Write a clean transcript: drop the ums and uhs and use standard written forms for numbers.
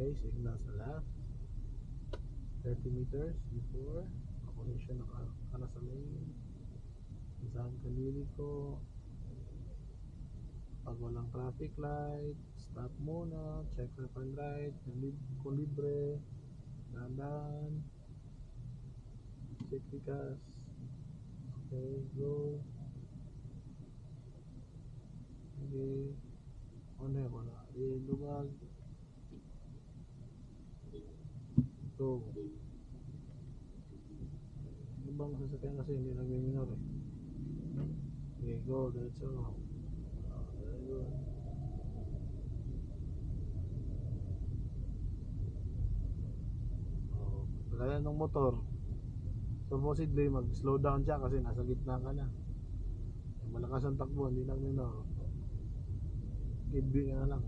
Okay, signal sa left. 30 meters before. Ako na sa lane. Saan ka liliko. Pag walang traffic light, stop muna, check left and right, kung libre, dandan, check likas. Okay, go. Okay, ano yun, wala, lumag. Go. Ibang sasakyan kasi hindi nagmiminor eh. Okay, go, diretso. Very good. Kaya ng motor, supposedly mag slow down siya kasi nasa gitna ka na. Malakas ang takbo, hindi nagminor. Give ka na lang.